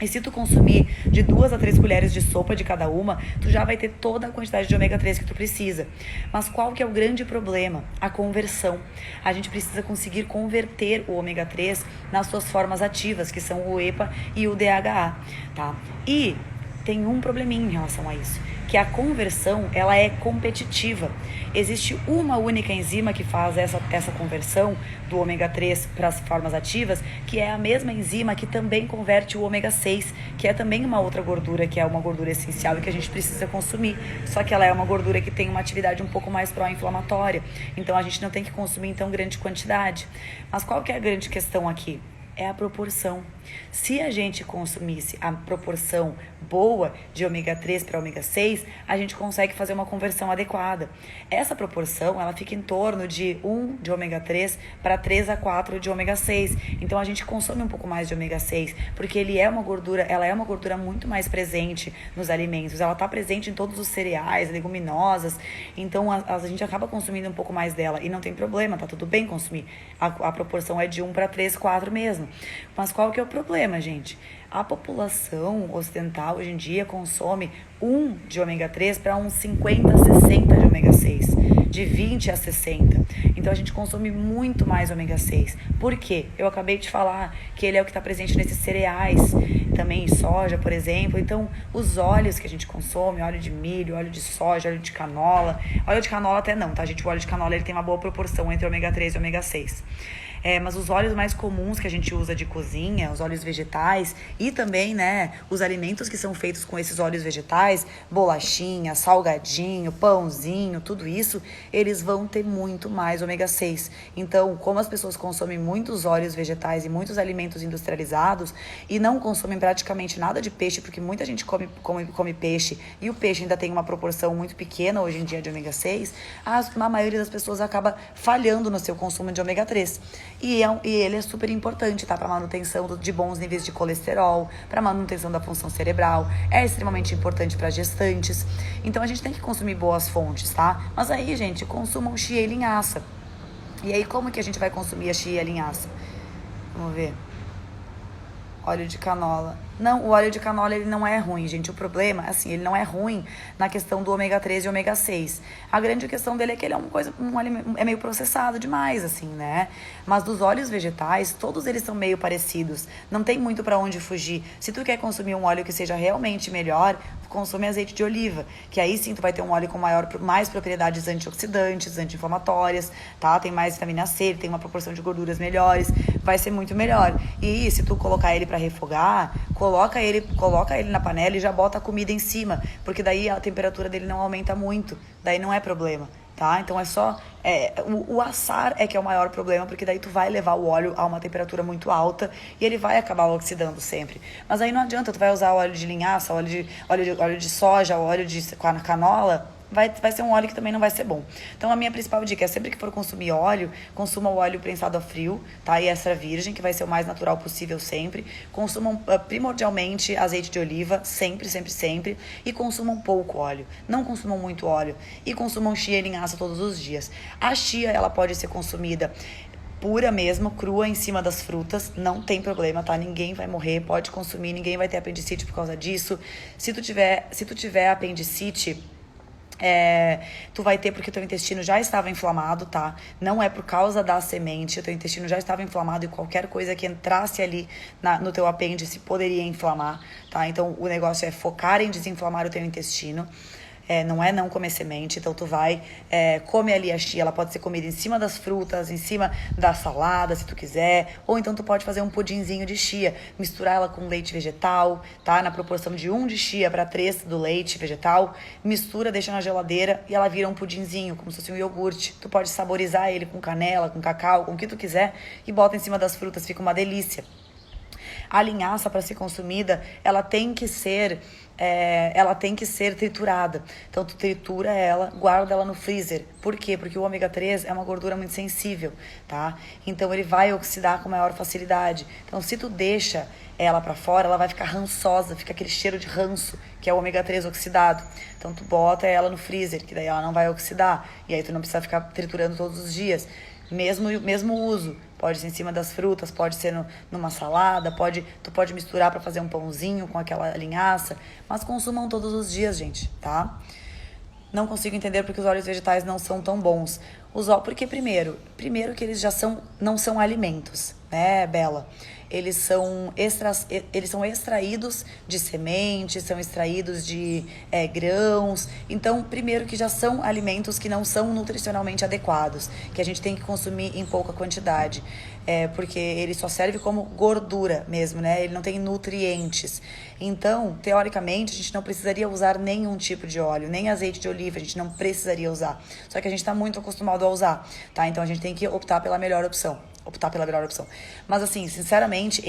E se tu consumir de 2 a 3 colheres de sopa de cada uma, tu já vai ter toda a quantidade de ômega 3 que tu precisa. Mas qual que é o grande problema? A conversão. A gente precisa conseguir converter o ômega 3 nas suas formas ativas, que são o EPA e o DHA, tá? E tem um probleminha em relação a isso, que a conversão, ela é competitiva. Existe uma única enzima que faz essa conversão do ômega 3 para as formas ativas, que é a mesma enzima que também converte o ômega 6, que é também uma outra gordura, que é uma gordura essencial e que a gente precisa consumir. Só que ela é uma gordura que tem uma atividade um pouco mais pró-inflamatória. Então a gente não tem que consumir em tão grande quantidade. Mas qual que é a grande questão aqui? É a proporção. Se a gente consumisse a proporção boa de ômega 3 para ômega 6, a gente consegue fazer uma conversão adequada. Essa proporção, ela fica em torno de 1 de ômega 3 para 3 a 4 de ômega 6. Então a gente consome um pouco mais de ômega 6, porque ela é uma gordura muito mais presente nos alimentos. Ela está presente em todos os cereais, leguminosas. Então a gente acaba consumindo um pouco mais dela e não tem problema, tá tudo bem consumir. A proporção é de 1 para 3, 4 mesmo. Mas qual que é o problema, gente? A população ocidental hoje em dia consome 1 de ômega 3 para uns 50, 60 de ômega 6, de 20 a 60. Então a gente consome muito mais ômega 6. Por quê? Eu acabei de falar que ele é o que está presente nesses cereais, também em soja, por exemplo. Então os óleos que a gente consome, óleo de milho, óleo de soja, óleo de canola até não, tá, gente? O óleo de canola ele tem uma boa proporção entre ômega 3 e ômega 6. Mas os óleos mais comuns que a gente usa de cozinha, os óleos vegetais e também, né, os alimentos que são feitos com esses óleos vegetais, bolachinha, salgadinho, pãozinho, tudo isso, eles vão ter muito mais ômega 6. Então, como as pessoas consomem muitos óleos vegetais e muitos alimentos industrializados e não consomem praticamente nada de peixe, porque muita gente come peixe e o peixe ainda tem uma proporção muito pequena hoje em dia de ômega 6, a maioria das pessoas acaba falhando no seu consumo de ômega 3. E ele é super importante, tá? Para manutenção de bons níveis de colesterol, para manutenção da função cerebral, é extremamente importante para gestantes. Então a gente tem que consumir boas fontes, tá? Mas aí, gente, consumam chia e linhaça. E aí, como que a gente vai consumir a chia e a linhaça? Vamos ver. Óleo de canola. Não, o óleo de canola ele não é ruim, gente. O problema, assim, ele não é ruim na questão do ômega 3 e ômega 6. A grande questão dele é que ele é é meio processado demais, assim, né? Mas dos óleos vegetais, todos eles são meio parecidos. Não tem muito pra onde fugir. Se tu quer consumir um óleo que seja realmente melhor, consome azeite de oliva, que aí sim tu vai ter um óleo com mais propriedades antioxidantes, anti-inflamatórias, tá? Tem mais vitamina C, tem uma proporção de gorduras melhores, vai ser muito melhor. E se tu colocar ele pra refogar, coloca ele na panela e já bota a comida em cima, porque daí a temperatura dele não aumenta muito, daí não é problema, tá? Então é só... o assar é que é o maior problema, porque daí tu vai levar o óleo a uma temperatura muito alta e ele vai acabar oxidando sempre. Mas aí não adianta, tu vai usar óleo de linhaça, óleo de soja, óleo de canola... Vai ser um óleo que também não vai ser bom. Então a minha principal dica é sempre que for consumir óleo, consuma o óleo prensado a frio, tá? E extra virgem, que vai ser o mais natural possível sempre. Consumam primordialmente azeite de oliva, sempre, sempre, sempre. E consumam pouco óleo. Não consumam muito óleo. E consumam chia e linhaça todos os dias. A chia, ela pode ser consumida pura mesmo, crua em cima das frutas, não tem problema, tá? Ninguém vai morrer, pode consumir, ninguém vai ter apendicite por causa disso. Se tu tiver apendicite... tu vai ter porque teu intestino já estava inflamado, tá? Não é por causa da semente, o teu intestino já estava inflamado e qualquer coisa que entrasse ali no teu apêndice poderia inflamar, tá? Então o negócio é focar em desinflamar o teu intestino. Não comer semente, então tu vai, come ali a chia, ela pode ser comida em cima das frutas, em cima da salada, se tu quiser, ou então tu pode fazer um pudinzinho de chia, misturar ela com leite vegetal, tá? Na proporção de 1 de chia para 3 do leite vegetal, mistura, deixa na geladeira e ela vira um pudinzinho, como se fosse um iogurte. Tu pode saborizar ele com canela, com cacau, com o que tu quiser e bota em cima das frutas, fica uma delícia. A linhaça, para ser consumida, ela tem que ser triturada. Então, tu tritura ela, guarda ela no freezer. Por quê? Porque o ômega 3 é uma gordura muito sensível, tá? Então, ele vai oxidar com maior facilidade. Então, se tu deixa ela para fora, ela vai ficar rançosa, fica aquele cheiro de ranço, que é o ômega 3 oxidado. Então, tu bota ela no freezer, que daí ela não vai oxidar. E aí, tu não precisa ficar triturando todos os dias. Mesmo uso, pode ser em cima das frutas, pode ser numa salada, tu pode misturar para fazer um pãozinho com aquela linhaça, mas consumam todos os dias, gente, tá? Não consigo entender porque os óleos vegetais não são tão bons. Porque primeiro que eles não são alimentos, né, Bela? eles são extraídos de sementes, são extraídos de grãos. Então, primeiro que já são alimentos que não são nutricionalmente adequados, que a gente tem que consumir em pouca quantidade. Porque ele só serve como gordura mesmo, né? Ele não tem nutrientes. Então, teoricamente, a gente não precisaria usar nenhum tipo de óleo, nem azeite de oliva, a gente não precisaria usar. Só que a gente está muito acostumado a usar, tá? Então, a gente tem que optar pela melhor opção. Mas, assim, sinceramente,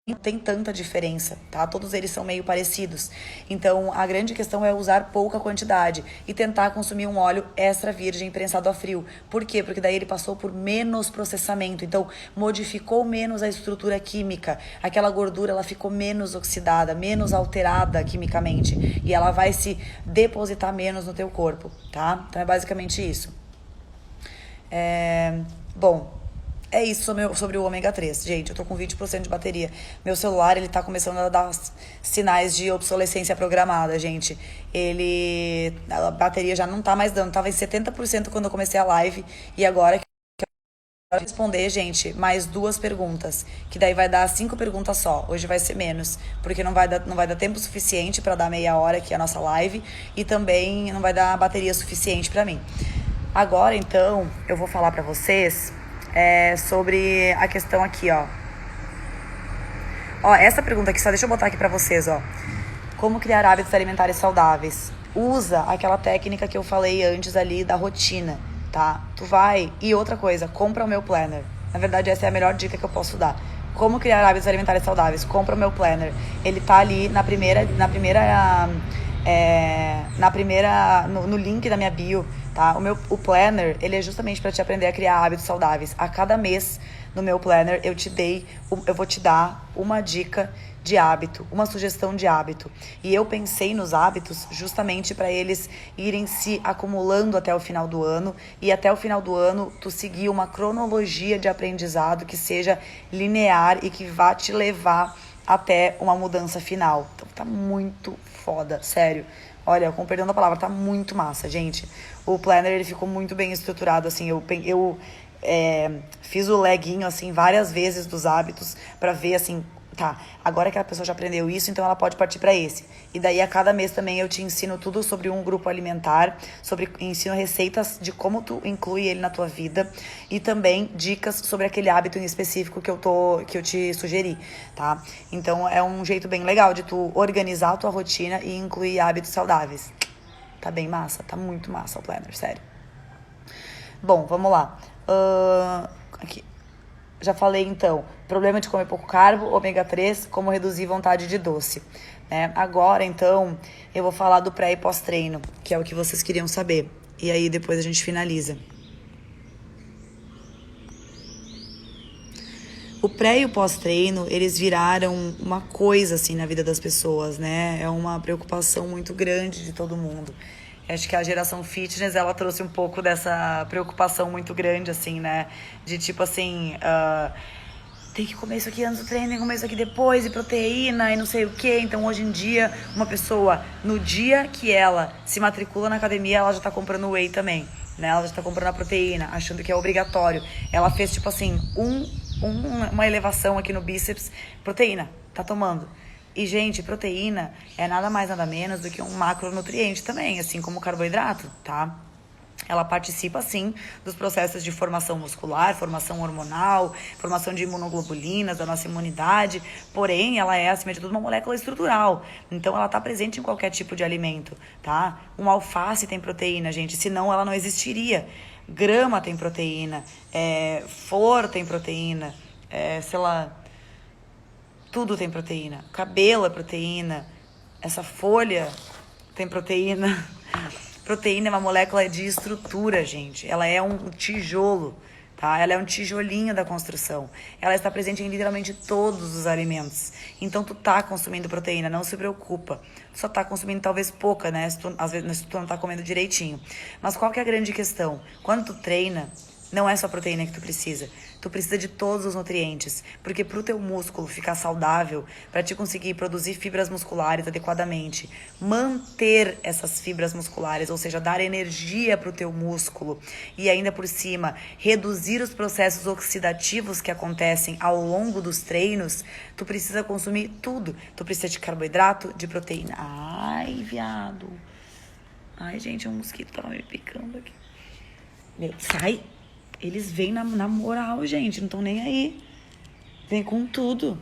não tem tanta diferença, tá? Todos eles são meio parecidos. Então, a grande questão é usar pouca quantidade e tentar consumir um óleo extra virgem prensado a frio. Por quê? Porque daí ele passou por menos processamento, então modificou menos a estrutura química. Aquela gordura, ela ficou menos oxidada, menos alterada quimicamente e ela vai se depositar menos no teu corpo, tá? Então, é basicamente isso. Bom, é isso sobre o ômega 3. Gente, eu tô com 20% de bateria. Meu celular, ele tá começando a dar sinais de obsolescência programada, gente. A bateria já não tá mais dando. Tava em 70% quando eu comecei a live. E agora que eu vou responder, gente, mais 2 perguntas. Que daí vai dar 5 perguntas só. Hoje vai ser menos. Porque não vai dar tempo suficiente pra dar meia hora aqui a nossa live. E também não vai dar bateria suficiente pra mim. Agora, então, eu vou falar pra vocês... sobre a questão aqui, ó. Ó, essa pergunta aqui, só deixa eu botar aqui pra vocês, ó. Como criar hábitos alimentares saudáveis? Usa aquela técnica que eu falei antes ali da rotina, tá? Tu vai... E outra coisa, compra o meu planner. Na verdade, essa é a melhor dica que eu posso dar. Como criar hábitos alimentares saudáveis? Compra o meu planner. Ele tá ali no link da minha bio, tá? O planner, ele é justamente para te aprender a criar hábitos saudáveis. A cada mês no meu planner eu vou te dar uma dica de hábito, uma sugestão de hábito. E eu pensei nos hábitos justamente para eles irem se acumulando até o final do ano e até o final do ano tu seguir uma cronologia de aprendizado que seja linear e que vá te levar até uma mudança final. Então tá muito foda, sério. Olha, com perdão da palavra, tá muito massa, gente. O planner, ele ficou muito bem estruturado, assim, eu fiz o leguinho, assim, várias vezes dos hábitos pra ver, assim, tá, agora que a pessoa já aprendeu isso, então ela pode partir pra esse. E daí, a cada mês também, eu te ensino tudo sobre um grupo alimentar, ensino receitas de como tu inclui ele na tua vida e também dicas sobre aquele hábito em específico que eu te sugeri, tá? Então, é um jeito bem legal de tu organizar a tua rotina e incluir hábitos saudáveis. Tá bem massa, tá muito massa o planner, sério. Bom, vamos lá. Aqui. Já falei, então, problema de comer pouco carbo, ômega 3, como reduzir vontade de doce. Né? Agora, então, eu vou falar do pré e pós-treino, que é o que vocês queriam saber. E aí, depois a gente finaliza. O pré e o pós-treino, eles viraram uma coisa, assim, na vida das pessoas, né? É uma preocupação muito grande de todo mundo. Acho que a geração fitness, ela trouxe um pouco dessa preocupação muito grande, assim, né? De tipo assim, tem que comer isso aqui antes do treino, tem que comer isso aqui depois, e proteína, e não sei o quê. Então, hoje em dia, uma pessoa, no dia que ela se matricula na academia, ela já tá comprando whey também, né? Ela já tá comprando a proteína, achando que é obrigatório. Ela fez, tipo assim, uma elevação aqui no bíceps, proteína, tá tomando. E, gente, proteína é nada mais, nada menos do que um macronutriente também, assim como o carboidrato, tá? Ela participa, sim, dos processos de formação muscular, formação hormonal, formação de imunoglobulinas, da nossa imunidade, porém, ela é, acima de tudo, uma molécula estrutural. Então, ela está presente em qualquer tipo de alimento, tá? Um alface tem proteína, gente, senão ela não existiria. Grama tem proteína, flor tem proteína, sei lá... Tudo tem proteína. Cabelo é proteína. Essa folha tem proteína. Proteína é uma molécula de estrutura, gente. Ela é um tijolo, tá? Ela é um tijolinho da construção. Ela está presente em literalmente todos os alimentos. Então, tu tá consumindo proteína, não se preocupa. Tu só tá consumindo talvez pouca, né? Às vezes tu não tá comendo direitinho. Mas qual que é a grande questão? Quando tu treina, Não é só proteína que tu precisa. Tu precisa de todos os nutrientes. Porque pro teu músculo ficar saudável, para te conseguir produzir fibras musculares adequadamente, manter essas fibras musculares, ou seja, dar energia pro teu músculo e ainda por cima reduzir os processos oxidativos que acontecem ao longo dos treinos, tu precisa consumir tudo. Tu precisa de carboidrato, de proteína. Ai, viado. Ai, gente, um mosquito tava me picando aqui. Meu, sai. Eles vêm na moral, gente, não estão nem aí. Vem com tudo.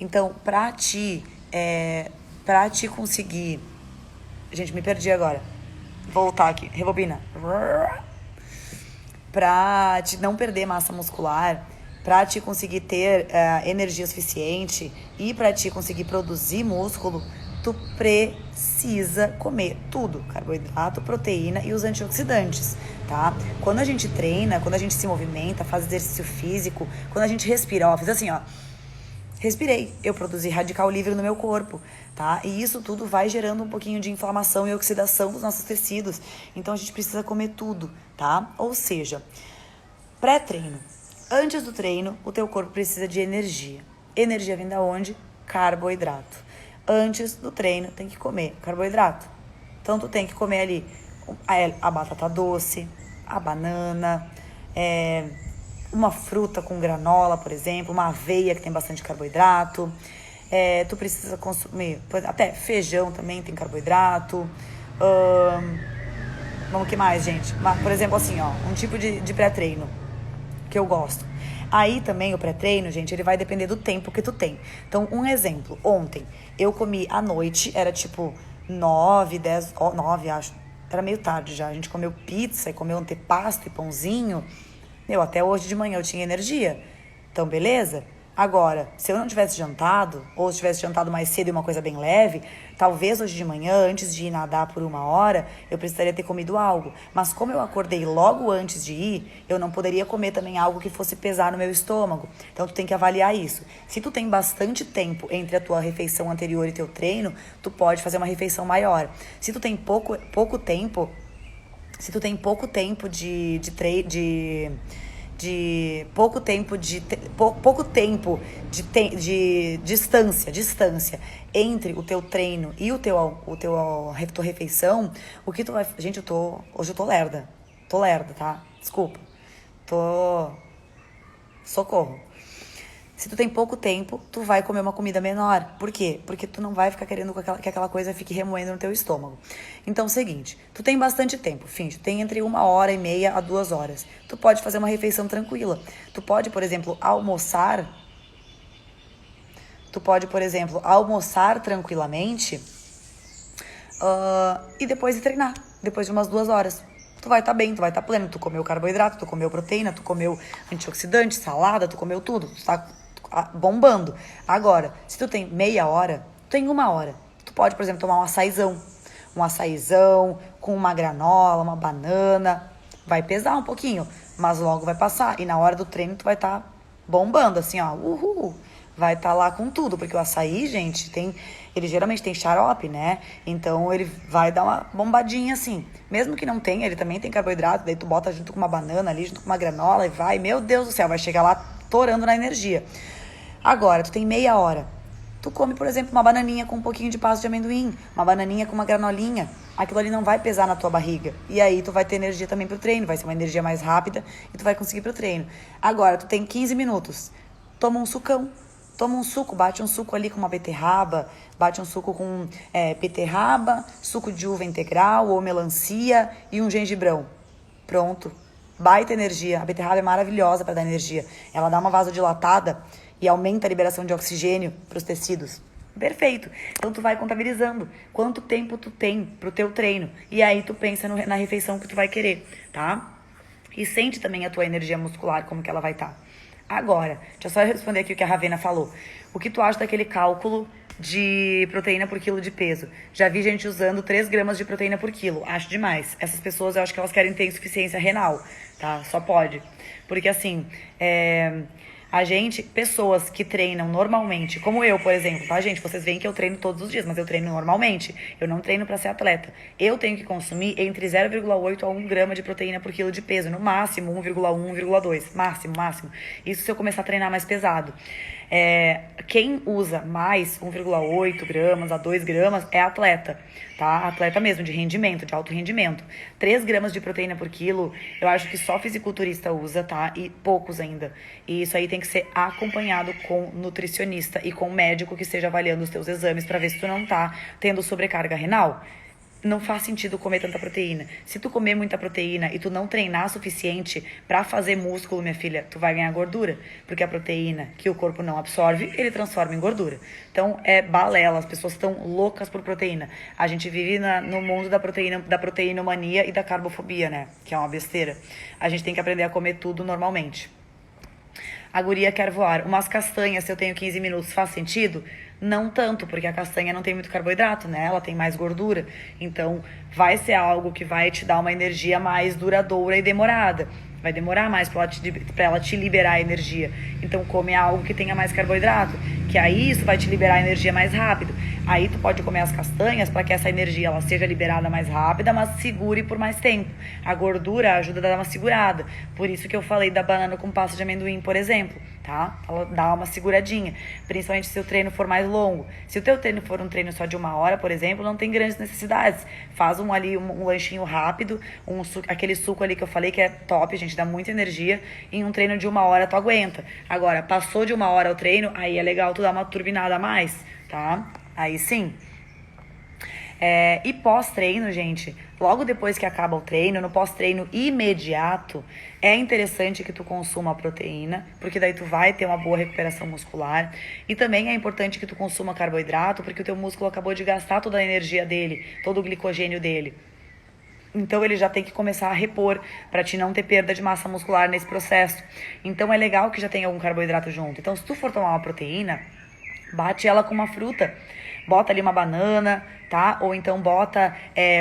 Então, pra te conseguir... Gente, me perdi agora. Voltar aqui, rebobina. Pra te não perder massa muscular, pra te conseguir ter energia suficiente e pra te conseguir produzir músculo, tu precisa comer tudo, carboidrato, proteína e os antioxidantes, tá? Quando a gente treina, quando a gente se movimenta, faz exercício físico, quando a gente respira, ó, fiz assim, ó, respirei, eu produzi radical livre no meu corpo, tá? E isso tudo vai gerando um pouquinho de inflamação e oxidação dos nossos tecidos, então a gente precisa comer tudo, tá? Ou seja, pré-treino, antes do treino, o teu corpo precisa de energia. Energia vem da onde? Carboidrato. Antes do treino, tem que comer carboidrato. Então, tu tem que comer ali a batata doce, a banana, uma fruta com granola, por exemplo, uma aveia que tem bastante carboidrato. Tu precisa consumir, até feijão também tem carboidrato. Vamos, que mais, gente? Por exemplo, assim, ó, um tipo de pré-treino que eu gosto. Aí também o pré-treino, gente, ele vai depender do tempo que tu tem. Então, um exemplo. Ontem, eu comi à noite, era tipo 9, 10, 9, acho. Era meio tarde já. A gente comeu pizza e comeu antepasto e pãozinho. Até hoje de manhã eu tinha energia. Então, beleza? Agora, se eu não tivesse jantado, ou se tivesse jantado mais cedo e uma coisa bem leve, talvez hoje de manhã, antes de ir nadar por 1 hora, eu precisaria ter comido algo. Mas como eu acordei logo antes de ir, eu não poderia comer também algo que fosse pesar no meu estômago. Então, tu tem que avaliar isso. Se tu tem bastante tempo entre a tua refeição anterior e teu treino, tu pode fazer uma refeição maior. Se tu tem pouco tempo, de distância entre o teu treino e tua refeição, o que tu vai... Gente, hoje eu tô lerda, tá? Desculpa. Socorro. Se tu tem pouco tempo, tu vai comer uma comida menor. Por quê? Porque tu não vai ficar querendo que aquela coisa fique remoendo no teu estômago. Então, é o seguinte, tu tem bastante tempo, tu tem entre 1h30 a 2 horas. Tu pode fazer uma refeição tranquila. Tu pode, por exemplo, almoçar tranquilamente e depois ir treinar, depois de umas 2 horas. Tu vai estar bem, tu vai estar pleno, tu comeu carboidrato, tu comeu proteína, tu comeu antioxidante, salada, tu comeu tudo, tu tá bombando. Agora, se tu tem meia hora, tu tem 1 hora. Tu pode, por exemplo, tomar um açaizão com uma granola, uma banana. Vai pesar um pouquinho, mas logo vai passar. E na hora do treino tu vai estar bombando, assim, ó, uhul. Vai estar lá com tudo, porque o açaí, gente, ele geralmente tem xarope, né? Então ele vai dar uma bombadinha assim. Mesmo que não tenha, ele também tem carboidrato, daí tu bota junto com uma banana ali, junto com uma granola e vai, meu Deus do céu, vai chegar lá torando na energia. Agora, tu tem meia hora. Tu come, por exemplo, uma bananinha com um pouquinho de pasta de amendoim, uma bananinha com uma granolinha. Aquilo ali não vai pesar na tua barriga. E aí tu vai ter energia também pro treino, vai ser uma energia mais rápida e tu vai conseguir pro treino. Agora, tu tem 15 minutos. Toma um sucão. Toma um suco, bate um suco ali com uma beterraba, bate um suco com beterraba, suco de uva integral ou melancia e um gengibrão. Pronto. Baita energia. A beterraba é maravilhosa para dar energia. Ela dá uma vasodilatada e aumenta a liberação de oxigênio para os tecidos. Perfeito. Então tu vai contabilizando quanto tempo tu tem pro teu treino. E aí tu pensa na refeição que tu vai querer, tá? E sente também a tua energia muscular, como que ela vai estar. Agora, deixa eu só responder aqui o que a Ravena falou. O que tu acha daquele cálculo de proteína por quilo de peso? Já vi gente usando 3 gramas de proteína por quilo. Acho demais. Essas pessoas, eu acho que elas querem ter insuficiência renal, tá? Só pode. Porque assim, Pessoas que treinam normalmente, como eu, por exemplo, tá, gente? Vocês veem que eu treino todos os dias, mas eu treino normalmente. Eu não treino pra ser atleta. Eu tenho que consumir entre 0,8 a 1 grama de proteína por quilo de peso. No máximo, 1,1, 1,2. Máximo. Isso se eu começar a treinar mais pesado. Quem usa mais 1,8 gramas a 2 gramas é atleta, tá? Atleta mesmo, de rendimento, de alto rendimento. 3 gramas de proteína por quilo, eu acho que só fisiculturista usa, tá? E poucos ainda. E isso aí tem que ser acompanhado com nutricionista e com médico que esteja avaliando os teus exames para ver se tu não tá tendo sobrecarga renal. Não faz sentido comer tanta proteína. Se tu comer muita proteína e tu não treinar o suficiente pra fazer músculo, minha filha, tu vai ganhar gordura. Porque a proteína que o corpo não absorve, ele transforma em gordura. Então, é balela. As pessoas estão loucas por proteína. A gente vive no mundo da proteinomania e da carbofobia, né? Que é uma besteira. A gente tem que aprender a comer tudo normalmente. A guria quer voar. Umas castanhas, se eu tenho 15 minutos, faz sentido? Não tanto, porque a castanha não tem muito carboidrato, né? Ela tem mais gordura. Então, vai ser algo que vai te dar uma energia mais duradoura e demorada. Vai demorar mais pra ela te liberar energia. Então, come algo que tenha mais carboidrato, que aí isso vai te liberar energia mais rápido. Aí tu pode comer as castanhas para que essa energia ela seja liberada mais rápida, mas segure por mais tempo. A gordura ajuda a dar uma segurada. Por isso que eu falei da banana com pasta de amendoim, por exemplo, tá? Ela dá uma seguradinha, principalmente se o treino for mais longo. Se o teu treino for um treino só de 1 hora, por exemplo, não tem grandes necessidades. Faz um lanchinho rápido, aquele suco ali que eu falei que é top, gente, dá muita energia. Em um treino de 1 hora tu aguenta. Agora, passou de 1 hora o treino, aí é legal tu dar uma turbinada a mais, tá? Aí sim. E pós-treino, gente, logo depois que acaba o treino, no pós-treino imediato, é interessante que tu consuma proteína, porque daí tu vai ter uma boa recuperação muscular. E também é importante que tu consuma carboidrato, porque o teu músculo acabou de gastar toda a energia dele, todo o glicogênio dele. Então ele já tem que começar a repor para te não ter perda de massa muscular nesse processo. Então é legal que já tenha algum carboidrato junto. Então se tu for tomar uma proteína, bate ela com uma fruta. Bota ali uma banana, tá? Ou então bota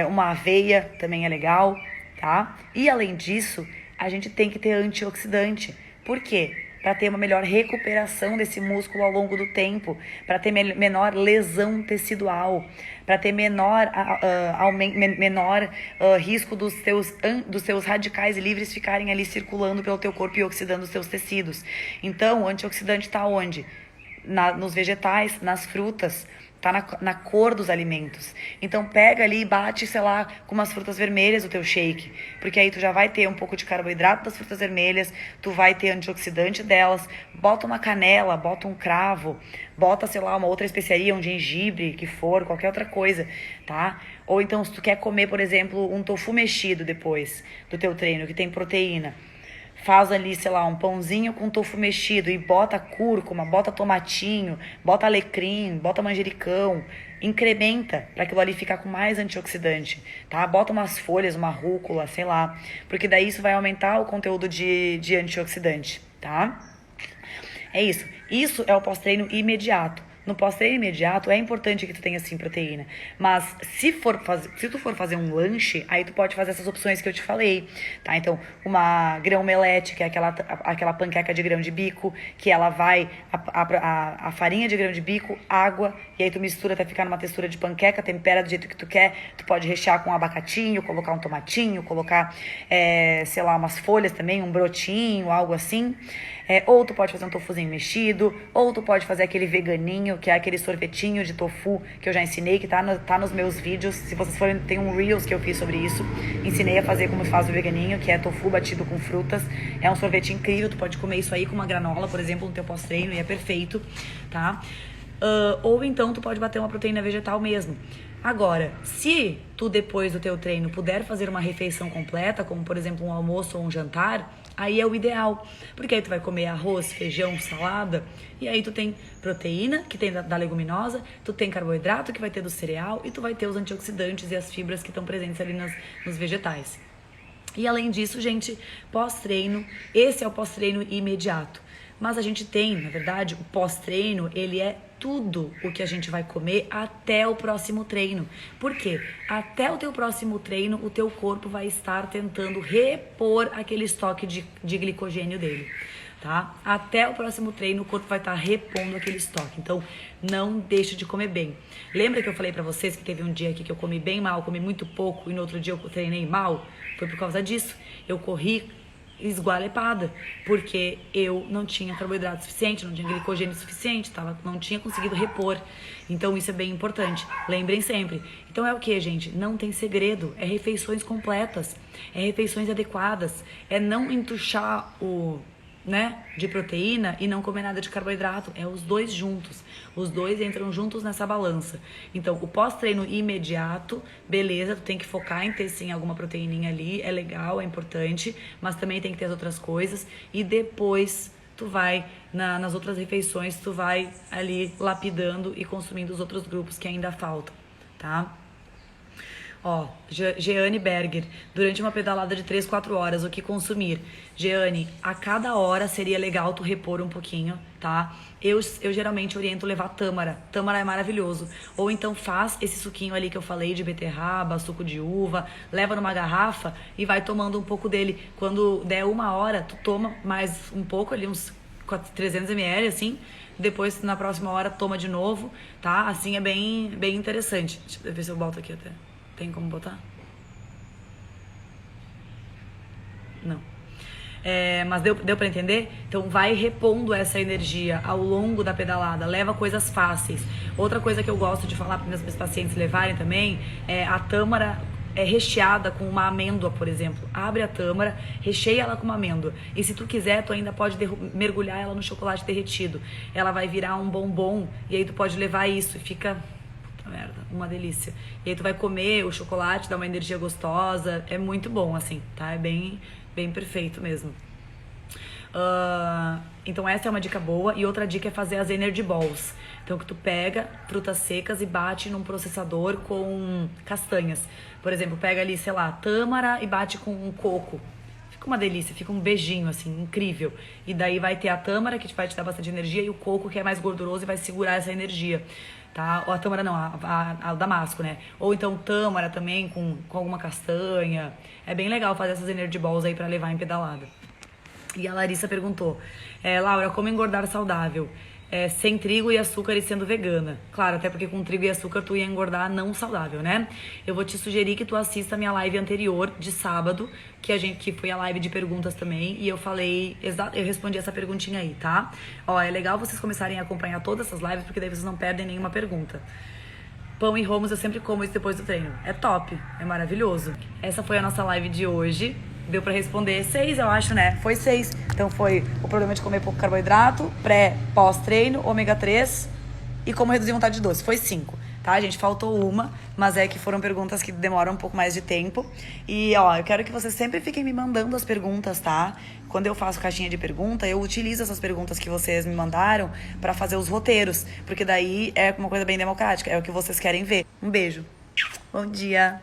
uma aveia, também é legal, tá? E além disso, a gente tem que ter antioxidante. Por quê? Para ter uma melhor recuperação desse músculo ao longo do tempo, para ter menor lesão tecidual, para ter menor risco dos seus radicais livres ficarem ali circulando pelo teu corpo e oxidando os teus tecidos. Então, o antioxidante está onde? Nos vegetais, nas frutas, tá na cor dos alimentos. Então pega ali e bate, sei lá, com umas frutas vermelhas o teu shake, porque aí tu já vai ter um pouco de carboidrato das frutas vermelhas, tu vai ter antioxidante delas, bota uma canela, bota um cravo, bota, sei lá, uma outra especiaria, um gengibre, que for, qualquer outra coisa, tá? Ou então se tu quer comer, por exemplo, um tofu mexido depois do teu treino, que tem proteína, faz ali, sei lá, um pãozinho com tofu mexido e bota cúrcuma, bota tomatinho, bota alecrim, bota manjericão, incrementa para aquilo ali ficar com mais antioxidante, tá? Bota umas folhas, uma rúcula, sei lá, porque daí isso vai aumentar o conteúdo de antioxidante, tá? É isso. Isso é o pós-treino imediato. No pós-treino imediato é importante que tu tenha sim proteína, mas se tu for fazer um lanche, aí tu pode fazer essas opções que eu te falei, tá? Então, uma grão-melete, que é aquela panqueca de grão de bico, que ela vai a farinha de grão de bico, água, e aí tu mistura até ficar numa textura de panqueca, tempera do jeito que tu quer, tu pode rechear com um abacatinho, colocar um tomatinho, colocar, sei lá, umas folhas também, um brotinho, algo assim. Ou tu pode fazer um tofuzinho mexido, ou tu pode fazer aquele veganinho, que é aquele sorvetinho de tofu que eu já ensinei, que tá nos meus vídeos. Se vocês forem, tem um Reels que eu fiz sobre isso. Ensinei a fazer como faz o veganinho, que é tofu batido com frutas. É um sorvete incrível, tu pode comer isso aí com uma granola, por exemplo, no teu pós-treino, e é perfeito, tá? Ou então tu pode bater uma proteína vegetal mesmo. Agora, se tu depois do teu treino puder fazer uma refeição completa, como por exemplo um almoço ou um jantar, aí é o ideal, porque aí tu vai comer arroz, feijão, salada, e aí tu tem proteína, que tem da leguminosa, tu tem carboidrato, que vai ter do cereal, e tu vai ter os antioxidantes e as fibras que estão presentes ali nos vegetais. E além disso, gente, pós-treino, esse é o pós-treino imediato. Mas a gente tem, na verdade, o pós-treino, ele é tudo o que a gente vai comer até o próximo treino. Por quê? Até o teu próximo treino, o teu corpo vai estar tentando repor aquele estoque de glicogênio dele, tá? Até o próximo treino, o corpo vai estar repondo aquele estoque. Então, não deixe de comer bem. Lembra que eu falei pra vocês que teve um dia aqui que eu comi bem mal, comi muito pouco, e no outro dia eu treinei mal? Foi por causa disso. Eu corri esgualepada, porque eu não tinha carboidrato suficiente, não tinha glicogênio suficiente, não tinha conseguido repor. Então isso é bem importante, lembrem sempre. Então é o que, gente? Não tem segredo, é refeições completas, é refeições adequadas, é não entuchar de proteína e não comer nada de carboidrato, é os dois juntos, os dois entram juntos nessa balança. Então o pós-treino imediato, beleza, tu tem que focar em ter sim alguma proteíninha ali, é legal, é importante, mas também tem que ter as outras coisas, e depois tu vai, nas outras refeições, tu vai ali lapidando e consumindo os outros grupos que ainda faltam, tá? Ó, Jeane Berger, durante uma pedalada de 3, 4 horas, o que consumir? Jeane, a cada hora seria legal tu repor um pouquinho, tá? Eu geralmente oriento levar tâmara. Tâmara é maravilhoso. Ou então faz esse suquinho ali que eu falei de beterraba, suco de uva, leva numa garrafa e vai tomando um pouco dele. Quando der 1 hora, tu toma mais um pouco ali, uns 300 ml, assim. Depois, na próxima hora, toma de novo, tá? Assim é bem interessante. Deixa eu ver se eu boto aqui até. Tem como botar? Não. Mas deu pra entender? Então vai repondo essa energia ao longo da pedalada, leva coisas fáceis. Outra coisa que eu gosto de falar para meus pacientes levarem também é a tâmara recheada com uma amêndoa, por exemplo. Abre a tâmara, recheia ela com uma amêndoa. E se tu quiser, tu ainda pode mergulhar ela no chocolate derretido. Ela vai virar um bombom e aí tu pode levar isso e fica... merda, uma delícia. E aí tu vai comer o chocolate, dá uma energia gostosa, é muito bom, assim, tá? É bem perfeito mesmo. Então essa é uma dica boa. E outra dica é fazer as energy balls. Então que tu pega frutas secas e bate num processador com castanhas. Por exemplo, pega ali, sei lá, tâmara e bate com um coco. Fica uma delícia, fica um beijinho, assim, incrível. E daí vai ter a tâmara, que vai te dar bastante energia, e o coco, que é mais gorduroso e vai segurar essa energia, tá? Ou a tâmara não, a damasco, né? Ou então tâmara também com alguma castanha. É bem legal fazer essas energy balls aí pra levar em pedalada. E a Larissa perguntou, Laura, como engordar saudável? Sem trigo e açúcar e sendo vegana. Claro, até porque com trigo e açúcar tu ia engordar não saudável, né? Eu vou te sugerir que tu assista a minha live anterior de sábado, que foi a live de perguntas também, e eu respondi essa perguntinha aí, tá? Ó, é legal vocês começarem a acompanhar todas essas lives, porque daí vocês não perdem nenhuma pergunta. Pão e romos eu sempre como isso depois do treino. É top, é maravilhoso. Essa foi a nossa live de hoje. Deu pra responder 6, eu acho, né? Foi 6. Então foi o problema de comer pouco carboidrato, pós-treino, ômega 3 e como reduzir vontade de doce. Foi 5, tá, gente? Faltou uma, mas é que foram perguntas que demoram um pouco mais de tempo. E, ó, eu quero que vocês sempre fiquem me mandando as perguntas, tá? Quando eu faço caixinha de pergunta, eu utilizo essas perguntas que vocês me mandaram pra fazer os roteiros, porque daí é uma coisa bem democrática, é o que vocês querem ver. Um beijo. Bom dia.